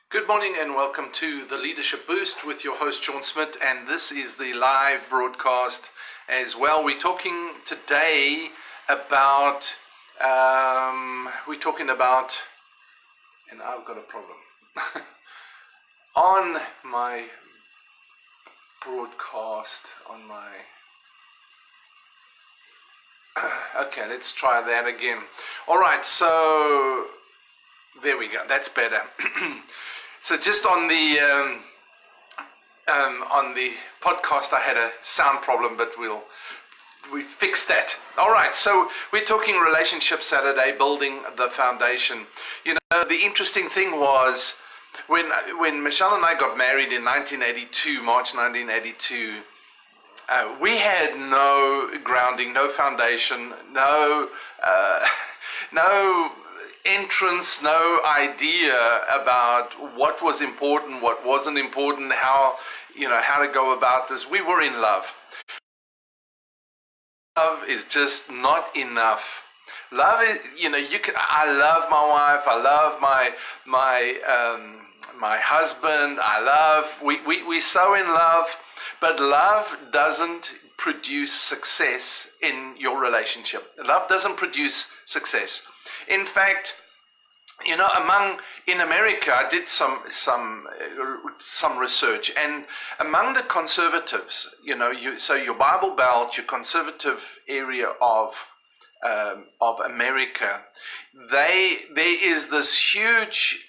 Good morning and welcome to the Leadership Boost with your host Sean Smith, and this is the live broadcast as well. We're talking today about and I've got a problem on my broadcast on my okay, let's try that again. All right, so there we go, that's better. So just on the podcast, I had a sound problem, but we fixed that. All right, so we're talking Relationship Saturday, building the foundation. You know, the interesting thing was when Michelle and I got married in 1982, March 1982. We had no grounding, no foundation, no entrance, no idea about what was important, what wasn't important, how to go about this. We were in love. Love is just not enough. Love is, I love my wife, I love my husband, we're so in love, but love doesn't produce success in your relationship. Love doesn't produce success. In fact, in America, I did some research, and among the conservatives, so your Bible Belt, your conservative area of America, there is this huge,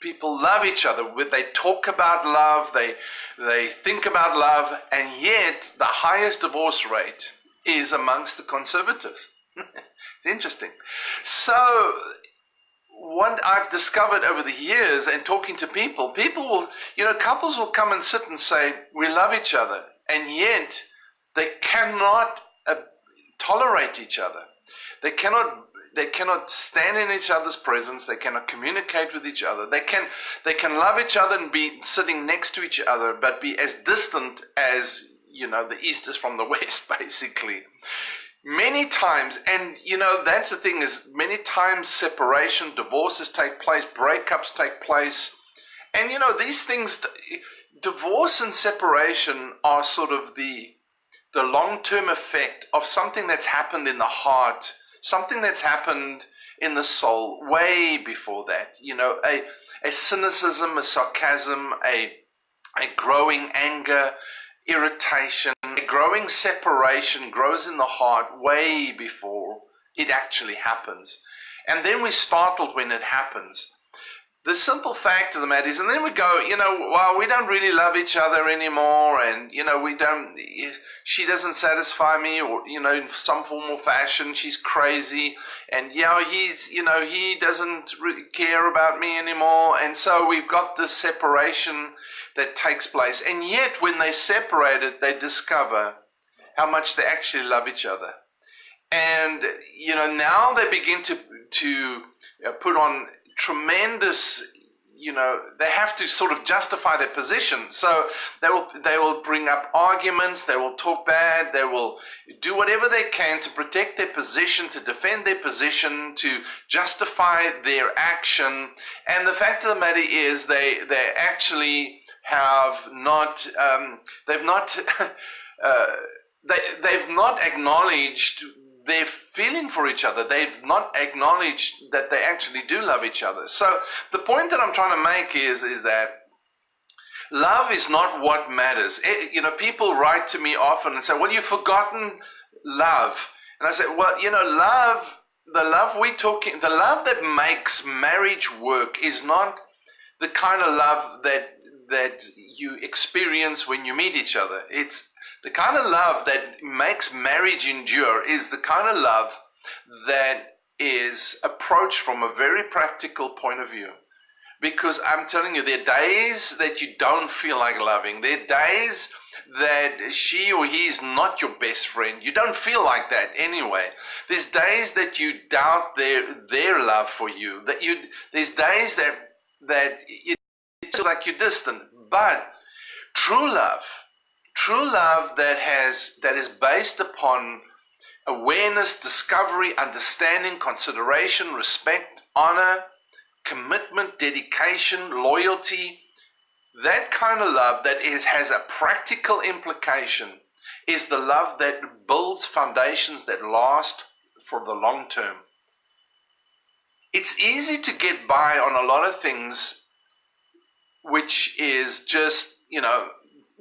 people love each other. They talk about love, they think about love, and yet the highest divorce rate is amongst the conservatives. It's interesting. So what I've discovered over the years and talking to people will, couples will come and sit and say, we love each other, and yet they cannot tolerate each other. They cannot stand in each other's presence. They cannot communicate with each other. They can love each other and be sitting next to each other, but be as distant as, the East is from the West, basically. Many times, and that's the thing, is many times separation, divorces take place, breakups take place. And these things, divorce and separation are sort of the long-term effect of something that's happened in the heart, something that's happened in the soul way before that. A cynicism, a sarcasm, a growing anger, irritation, a growing separation grows in the heart way before it actually happens. And then we're startled when it happens. The simple fact of the matter is, and then we go, well, we don't really love each other anymore, and, she doesn't satisfy me, or, in some form or fashion, she's crazy, and, he doesn't really care about me anymore, and so we've got this separation that takes place. And yet, when they separated, they discover how much they actually love each other. And, now they begin to put on tremendous, they have to sort of justify their position. So they will bring up arguments, they will talk bad, they will do whatever they can to protect their position, to defend their position, to justify their action. And the fact of the matter is they actually have not, they've not acknowledged their feeling for each other. They've not acknowledged that they actually do love each other. So the point that I'm trying to make is that love is not what matters. People write to me often and say, well, you've forgotten love. And I say, well, love, the love that makes marriage work is not the kind of love that you experience when you meet each other. It's the kind of love that makes marriage endure is the kind of love that is approached from a very practical point of view. Because I'm telling you, there are days that you don't feel like loving. There are days that she or he is not your best friend. You don't feel like that anyway. There's days that you doubt their love for you. There's days that it feels like you're distant. But true love that is based upon awareness, discovery, understanding, consideration, respect, honor, commitment, dedication, loyalty, that kind of love that has a practical implication is the love that builds foundations that last for the long term. It's easy to get by on a lot of things, which is just,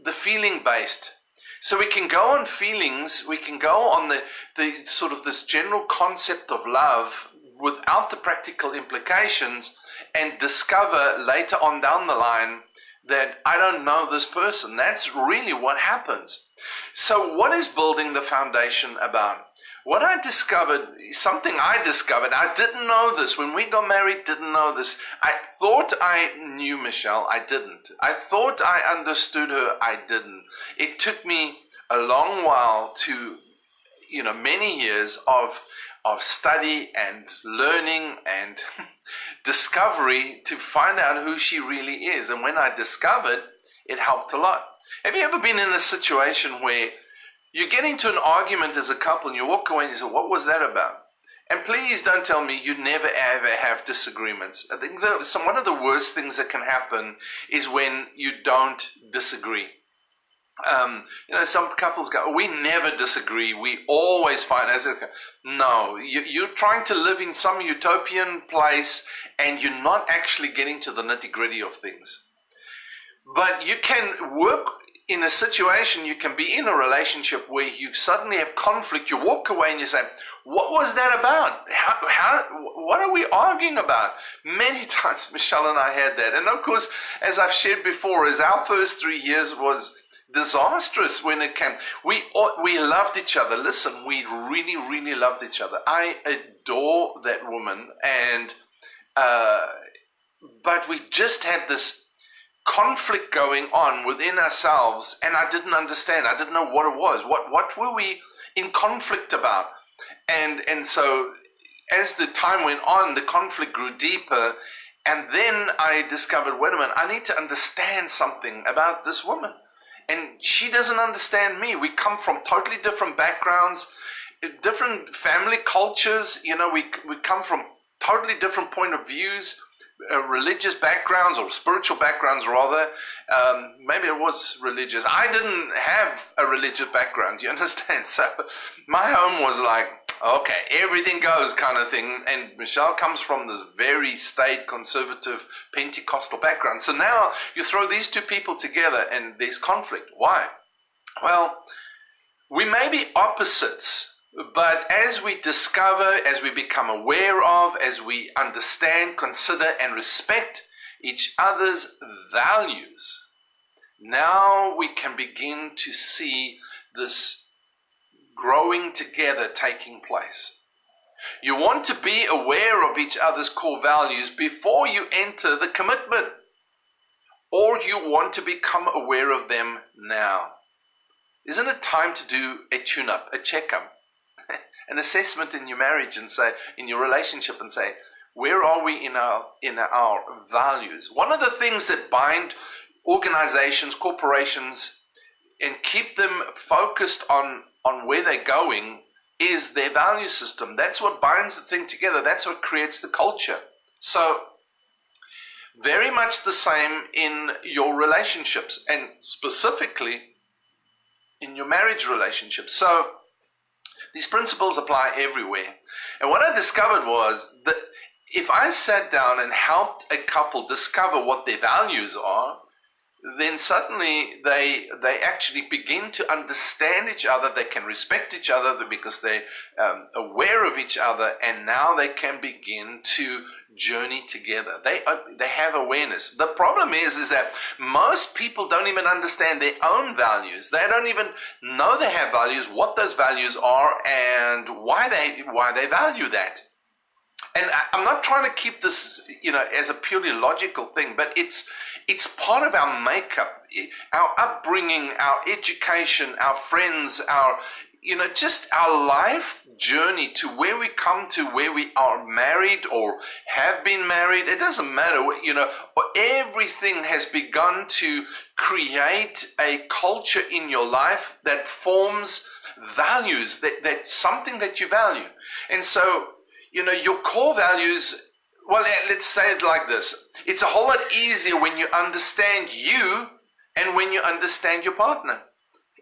the feeling based. So we can go on feelings, we can go on the sort of this general concept of love without the practical implications, and discover later on down the line that I don't know this person. That's really what happens. So what is building the foundation about? What I discovered, I didn't know this. When we got married, didn't know this. I thought I knew Michelle, I didn't. I thought I understood her, I didn't. It took me a long while to, many years of study and learning and discovery to find out who she really is. And when I discovered, it helped a lot. Have you ever been in a situation where you get into an argument as a couple and you walk away and you say, what was that about? And please don't tell me you never ever have disagreements. I think one of the worst things that can happen is when you don't disagree. Some couples go, we never disagree, we always find. No, you're trying to live in some utopian place and you're not actually getting to the nitty-gritty of things. But you can work in a situation, you can be in a relationship where you suddenly have conflict, you walk away and you say, what was that about? What are we arguing about? Many times Michelle and I had that. And of course, as I've shared before, as our first 3 years was disastrous when it came. We loved each other. Listen, we really, really loved each other. I adore that woman, and but we just had this conflict going on within ourselves, and I didn't understand. I didn't know what it was. What were we in conflict about? And so as the time went on, the conflict grew deeper, and then I discovered, wait a minute, I need to understand something about this woman. And she doesn't understand me. We come from totally different backgrounds, different family cultures. We come from totally different point of views, religious backgrounds or spiritual backgrounds rather. Maybe it was religious. I didn't have a religious background, you understand? So my home was like, okay, everything goes kind of thing. And Michelle comes from this very staid, conservative, Pentecostal background. So now you throw these two people together and there's conflict. Why? Well, we may be opposites, but as we discover, as we become aware of, as we understand, consider, and respect each other's values, now we can begin to see this growing together taking place. You want to be aware of each other's core values before you enter the commitment, or you want to become aware of them now. Isn't it time to do a tune-up, a checkup, an assessment in your marriage and say, in your relationship, and say, where are we in our values? One of the things that bind organizations, corporations, and keep them focused on where they're going is their value system. That's what binds the thing together. That's what creates the culture. So very much the same in your relationships, and specifically in your marriage relationship. So these principles apply everywhere. And what I discovered was that if I sat down and helped a couple discover what their values are, then suddenly they actually begin to understand each other. They can respect each other because they're aware of each other, and now they can begin to journey together. They have awareness. The problem is that most people don't even understand their own values. They don't even know they have values, what those values are, and why they value that. And I'm not trying to keep this, as a purely logical thing, but it's part of our makeup, our upbringing, our education, our friends, our, just our life journey to where we come to, where we are married or have been married. It doesn't matter, everything has begun to create a culture in your life that forms values, that something that you value. And so, your core values, Well, let's say it like this. It's a whole lot easier when you understand you and when you understand your partner.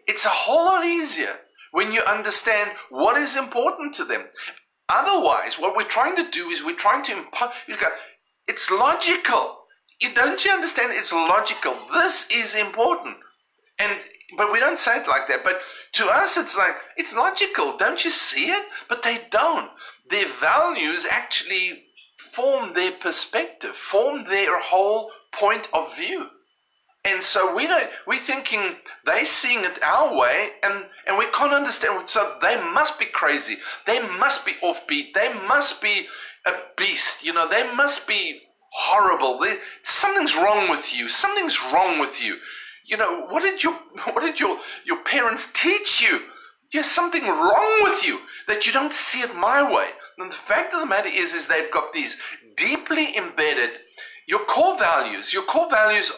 It's a whole lot easier when you understand what is important to them. Otherwise, what we're trying to do is we're trying to impose. It's logical. Don't you understand? It's logical. This is important. But we don't say it like that. But to us, it's like, it's logical. Don't you see it? But they don't. Their values actually form their perspective, form their whole point of view. And so we're thinking they're seeing it our way, and we can't understand. So they must be crazy. They must be offbeat. They must be a beast. They must be horrible. Something's wrong with you. Something's wrong with you. What did your parents teach you? There's something wrong with you that you don't see it my way. And the fact of the matter is they've got these deeply embedded. Your core values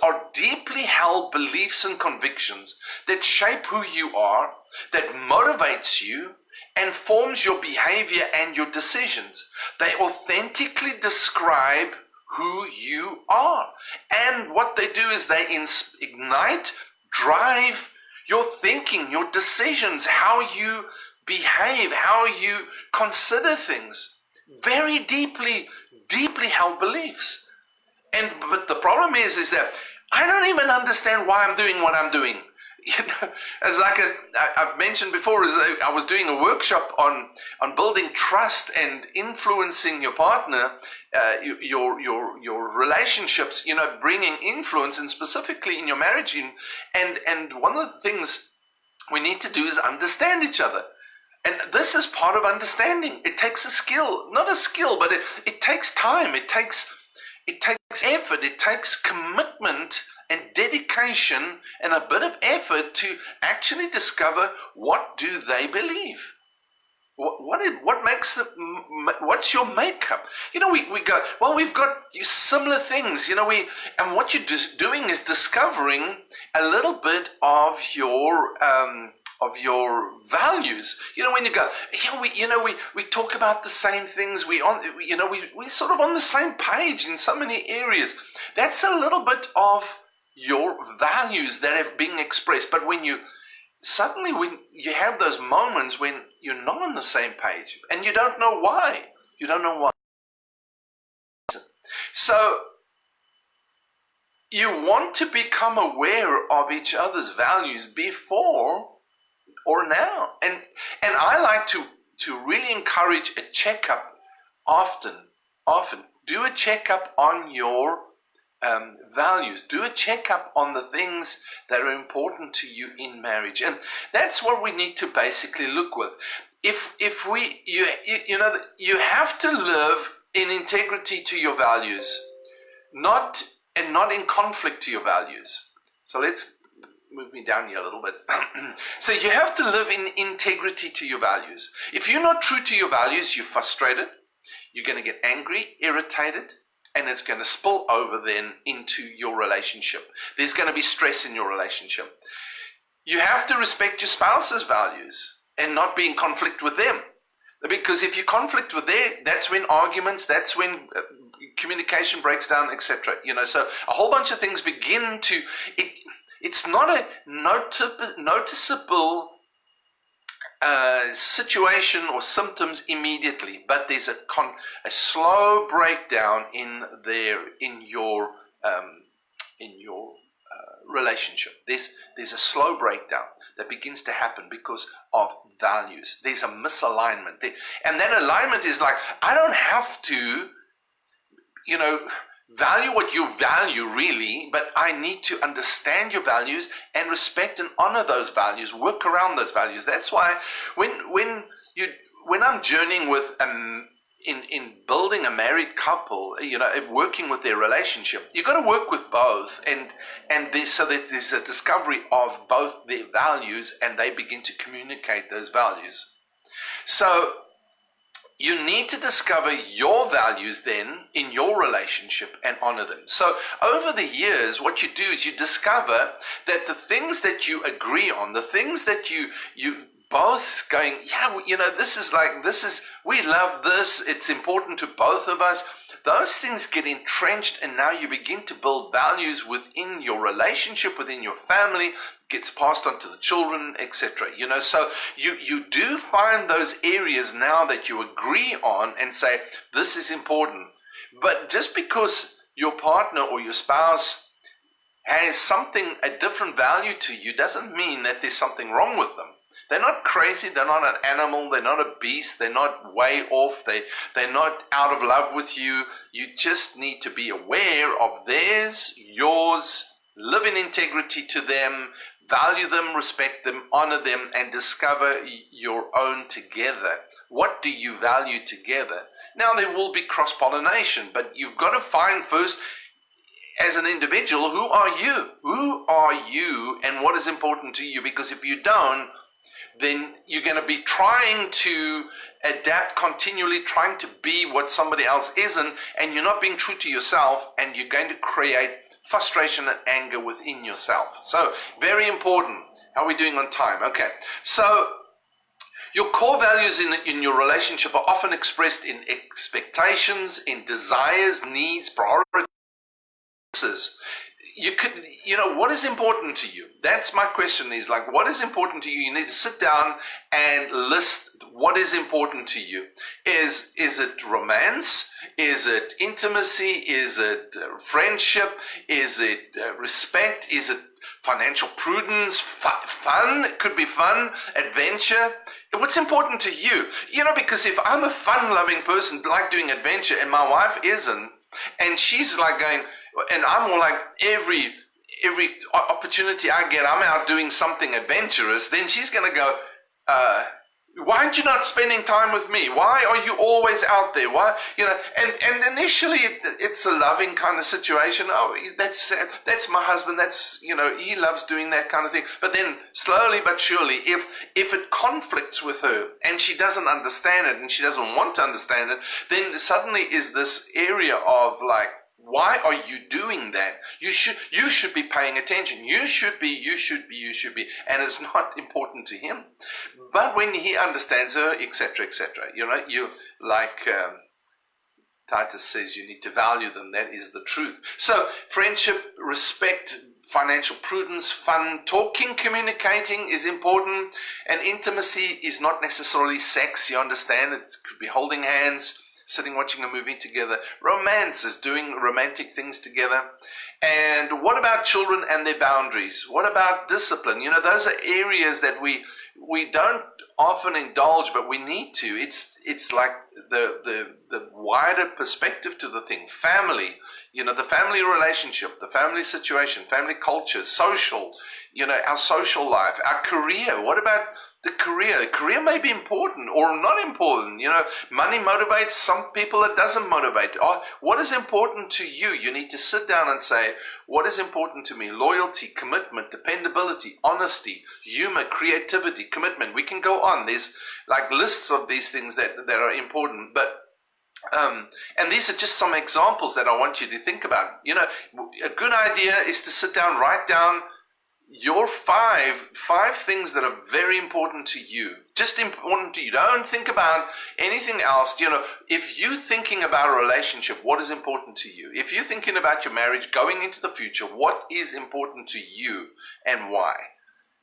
are deeply held beliefs and convictions that shape who you are, that motivates you, and forms your behavior and your decisions. They authentically describe who you are. And what they do is they ignite, drive your thinking, your decisions, how you behave, how you consider things. Very deeply held beliefs. But the problem is that I don't even understand why I'm doing what I'm doing. As I've mentioned before, I was doing a workshop on building trust and influencing your partner, your relationships, bringing influence, and specifically in your marriage. And one of the things we need to do is understand each other. And this is part of understanding. It takes a skill, not a skill, but it takes time. It takes effort. It takes commitment and dedication and a bit of effort to actually discover what do they believe. What makes what's your makeup? We go, well, we've got similar things, and what you're doing is discovering a little bit of your values. When you go, we talk about the same things. We sort of on the same page in so many areas. That's a little bit of your values that have been expressed. But when you have those moments when you're not on the same page and you don't know why. So you want to become aware of each other's values before or now. And I like to really encourage a checkup often. Do a checkup on your values. Do a checkup on the things that are important to you in marriage. And that's what we need to basically look with. You have to live in integrity to your values, not in conflict to your values. So let's move me down here a little bit. So you have to live in integrity to your values. If you're not true to your values, you're frustrated, you're going to get angry, irritated, and it's going to spill over then into your relationship. There's going to be stress in your relationship. You have to respect your spouse's values and not be in conflict with them. Because if you conflict with that's when arguments, that's when communication breaks down, etc. So a whole bunch of things begin to... It's not a noticeable situation or symptoms immediately, but there's a slow breakdown in your relationship. There's a slow breakdown that begins to happen because of values. There's a misalignment there, and that alignment is like, I don't have to, value what you value really, but I need to understand your values and respect and honor those values, work around those values. That's why when I'm journeying with in building a married couple, working with their relationship, you've got to work with both, so that there's a discovery of both their values and they begin to communicate those values. So you need to discover your values then in your relationship and honor them. So over the years, what you do is you discover that the things that you agree on, the things that you both going, yeah, we love this, it's important to both of us. Those things get entrenched, and now you begin to build values within your relationship, within your family, gets passed on to the children, etc. So you do find those areas now that you agree on and say, this is important. But just because your partner or your spouse has something, a different value to you, doesn't mean that there's something wrong with them. They're not crazy, they're not an animal, they're not a beast, they're not way off, they're not out of love with you. You just need to be aware of theirs, yours, live in integrity to them, value them, respect them, honor them, and discover your own together. What do you value together? Now, there will be cross-pollination, but you've got to find first, as an individual, who are you? Who are you and what is important to you? Because if you don't, then you're going to be trying to adapt continually, trying to be what somebody else isn't, and you're not being true to yourself, and you're going to create frustration and anger within yourself. So, very important. How are we doing on time? Okay. So, your core values in your relationship are often expressed in expectations, in desires, needs, priorities. What is important to you? That's my question, is like, what is important to you? You need to sit down and list what is important to you. Is it romance? Is it intimacy? Is it friendship? Is it respect? Is it financial prudence? Fun? It could be fun, adventure. What's important to you? Because if I'm a fun-loving person, like doing adventure, and my wife isn't, and she's like going, and I'm more like every opportunity I get, I'm out doing something adventurous, then she's going to go, why aren't you not spending time with me? Why are you always out there? Why, and initially it's a loving kind of situation. Oh, that's my husband. That's, he loves doing that kind of thing. But then slowly but surely, if it conflicts with her and she doesn't understand it and she doesn't want to understand it, then suddenly is this area of like, why are you doing that? You should be paying attention. You should be. And it's not important to him. But when he understands her, etc., you like Titus says, you need to value them. That is the truth. So friendship, respect, financial prudence, fun, talking, communicating is important. And intimacy is not necessarily sex. You understand? It could be holding hands, sitting watching a movie together. Romance is doing romantic things together. And what about children and their boundaries? What about discipline? Those are areas that we don't often indulge, but we need to. It's like the wider perspective to the thing. Family, the family relationship, the family situation, family culture, social, our social life, our career. What about the career? The career may be important or not important. Money motivates some people, it doesn't motivate. What is important to you? You need to sit down and say, what is important to me? Loyalty, commitment, dependability, honesty, humor, creativity, commitment. We can go on. There's like lists of these things that are important. But and these are just some examples that I want you to think about. A good idea is to sit down, write down your five things that are very important to you. Just important to you. Don't think about anything else. If you're thinking about a relationship, what is important to you? If you're thinking about your marriage going into the future, what is important to you and why?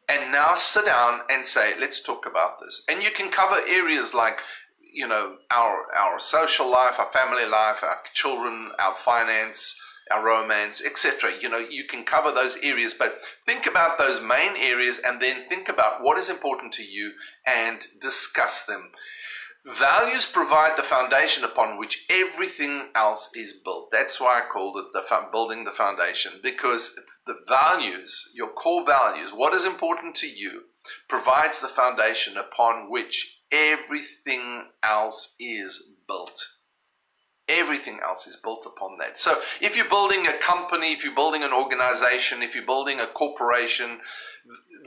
And now sit down and say, let's talk about this. And you can cover areas like, our social life, our family life, our children, our finance, our romance, etc. You can cover those areas, but think about those main areas and then think about what is important to you and discuss them. Values provide the foundation upon which everything else is built. That's why I called it building the foundation, because the values, your core values, what is important to you, provides the foundation upon which everything else is built. Everything else is built upon that. So if you're building a company, if you're building an organization, if you're building a corporation,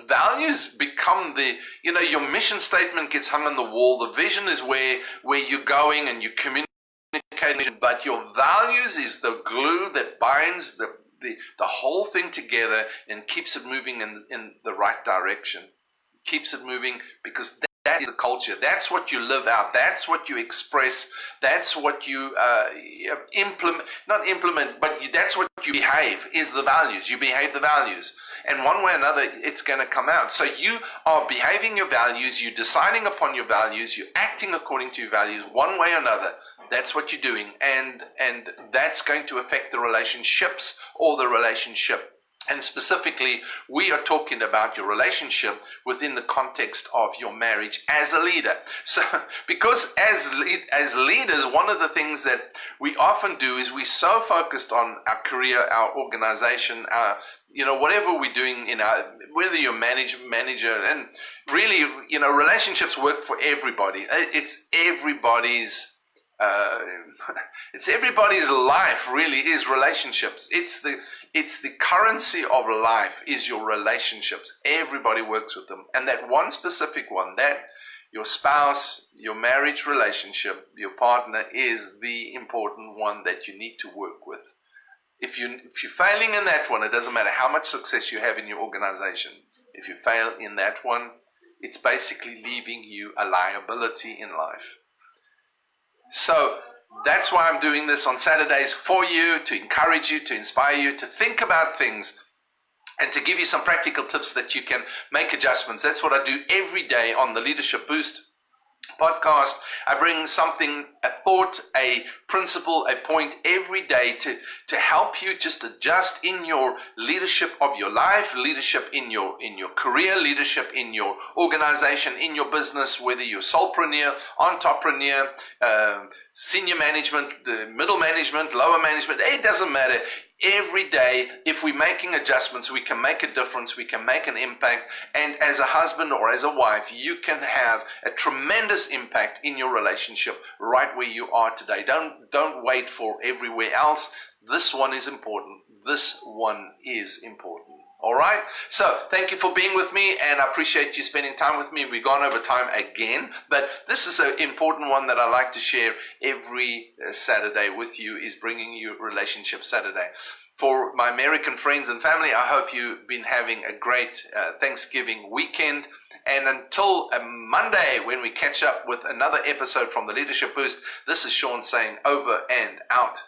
values become your mission statement gets hung on the wall. The vision is where you're going and you communicate, but your values is the glue that binds the whole thing together and keeps it moving in the right direction. keeps it moving, because that is the culture. That's what you live out. That's what you express. That's what you implement, not implement, but that's what you behave, is the values. You behave the values. And one way or another, it's going to come out. So you are behaving your values, you're deciding upon your values, you're acting according to your values, one way or another. That's what you're doing. And that's going to affect the relationships or the relationship. And specifically, we are talking about your relationship within the context of your marriage as a leader. So, because as leaders, one of the things that we often do is we're so focused on our career, our organization, our, whatever we're doing whether you're manager, and really, relationships work for everybody. It's everybody's life, really, is relationships. It's the currency of life is your relationships. Everybody works with them. And that one specific one, that your spouse, your marriage relationship, your partner, is the important one that you need to work with. If you're failing in that one, it doesn't matter how much success you have in your organization. If you fail in that one, it's basically leaving you a liability in life. So that's why I'm doing this on Saturdays, for you, to encourage you, to inspire you, to think about things, and to give you some practical tips that you can make adjustments. That's what I do every day on the Leadership Boost podcast. I bring something, a thought, a principle, a point every day to help you just adjust in your leadership of your life, leadership in your career, leadership in your organization, in your business, whether you're solopreneur, entrepreneur, senior management, middle management, lower management. It doesn't matter. Every day, if we're making adjustments, we can make a difference, we can make an impact. And as a husband or as a wife, you can have a tremendous impact in your relationship right where you are today. Don't wait for everywhere else. This one is important. This one is important. All right? So thank you for being with me, and I appreciate you spending time with me. We've gone over time again, but this is an important one that I like to share every Saturday with you, is bringing you Relationship Saturday. For my American friends and family, I hope you've been having a great Thanksgiving weekend. And until Monday, when we catch up with another episode from the Leadership Boost, this is Sean saying over and out.